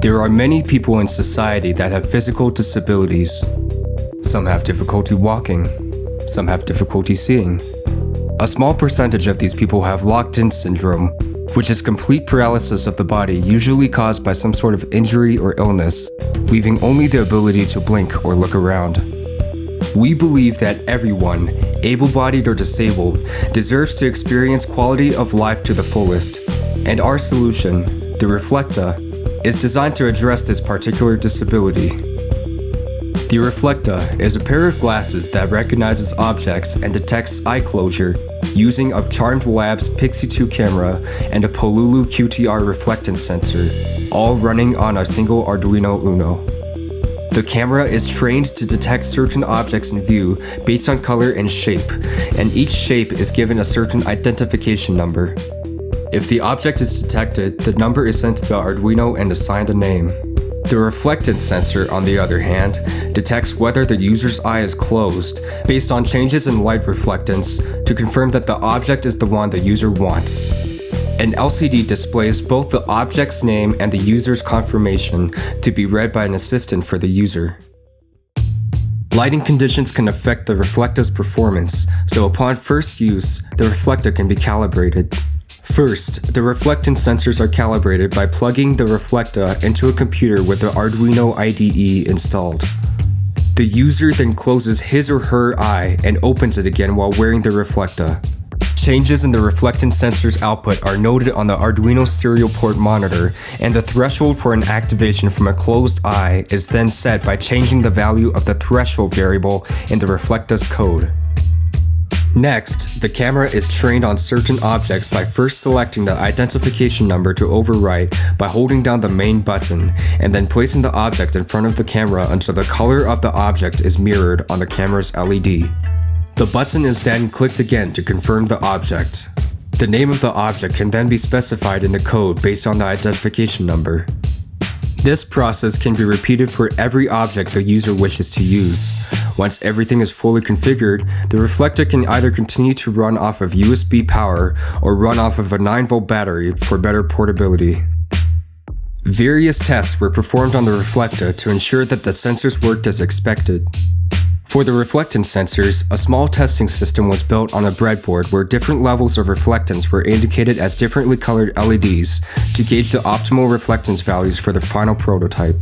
There are many people in society that have physical disabilities. Some have difficulty walking. Some have difficulty seeing. A small percentage of these people have locked-in syndrome, which is complete paralysis of the body usually caused by some sort of injury or illness, leaving only the ability to blink or look around. We believe that everyone, able-bodied or disabled, deserves to experience quality of life to the fullest, and our solution, the Reflecta, is designed to address this particular disability. The Reflecta is a pair of glasses that recognizes objects and detects eye closure using a Charmed Labs Pixie 2 camera and a Pololu QTR reflectance sensor, all running on a single Arduino Uno. The camera is trained to detect certain objects in view based on color and shape, and each shape is given a certain identification number. If the object is detected, the number is sent to the Arduino and assigned a name. The reflectance sensor, on the other hand, detects whether the user's eye is closed based on changes in light reflectance to confirm that the object is the one the user wants. An LCD displays both the object's name and the user's confirmation to be read by an assistant for the user. Lighting conditions can affect the Reflecta's performance, so upon first use, the Reflecta can be calibrated. First, the reflectance sensors are calibrated by plugging the Reflecta into a computer with the Arduino IDE installed. The user then closes his or her eye and opens it again while wearing the Reflecta. Changes in the reflectance sensor's output are noted on the Arduino serial port monitor, and the threshold for an activation from a closed eye is then set by changing the value of the threshold variable in the Reflecta's code. Next, the camera is trained on certain objects by first selecting the identification number to overwrite by holding down the main button, and then placing the object in front of the camera until the color of the object is mirrored on the camera's LED. The button is then clicked again to confirm the object. The name of the object can then be specified in the code based on the identification number. This process can be repeated for every object the user wishes to use. Once everything is fully configured, the Reflecta can either continue to run off of USB power or run off of a 9-volt battery for better portability. Various tests were performed on the Reflecta to ensure that the sensors worked as expected. For the reflectance sensors, a small testing system was built on a breadboard where different levels of reflectance were indicated as differently colored LEDs to gauge the optimal reflectance values for the final prototype.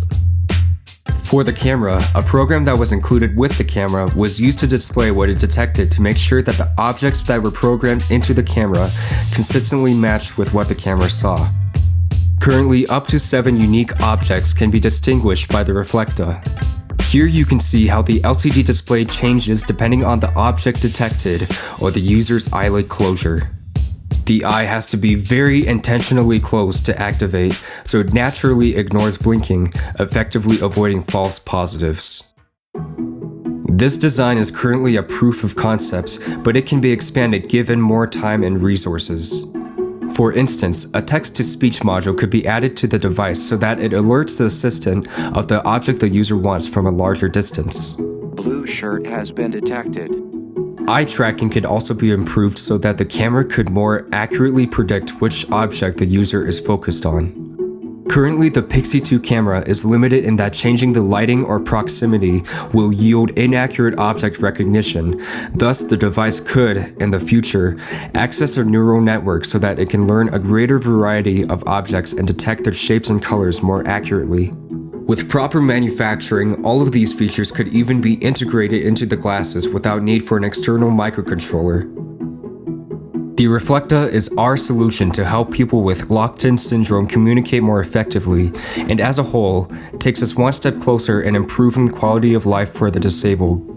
For the camera, a program that was included with the camera was used to display what it detected to make sure that the objects that were programmed into the camera consistently matched with what the camera saw. Currently, up to 7 unique objects can be distinguished by the Reflecta. Here you can see how the LCD display changes depending on the object detected or the user's eyelid closure. The eye has to be very intentionally closed to activate, so it naturally ignores blinking, effectively avoiding false positives. This design is currently a proof of concept, but it can be expanded given more time and resources. For instance, a text-to-speech module could be added to the device so that it alerts the assistant of the object the user wants from a larger distance. Blue shirt has been detected. Eye tracking could also be improved so that the camera could more accurately predict which object the user is focused on. Currently, the Pixie 2 camera is limited in that changing the lighting or proximity will yield inaccurate object recognition. Thus, the device could, in the future, access a neural network so that it can learn a greater variety of objects and detect their shapes and colors more accurately. With proper manufacturing, all of these features could even be integrated into the glasses without need for an external microcontroller. The Reflecta is our solution to help people with locked-in syndrome communicate more effectively, and as a whole, takes us one step closer in improving the quality of life for the disabled.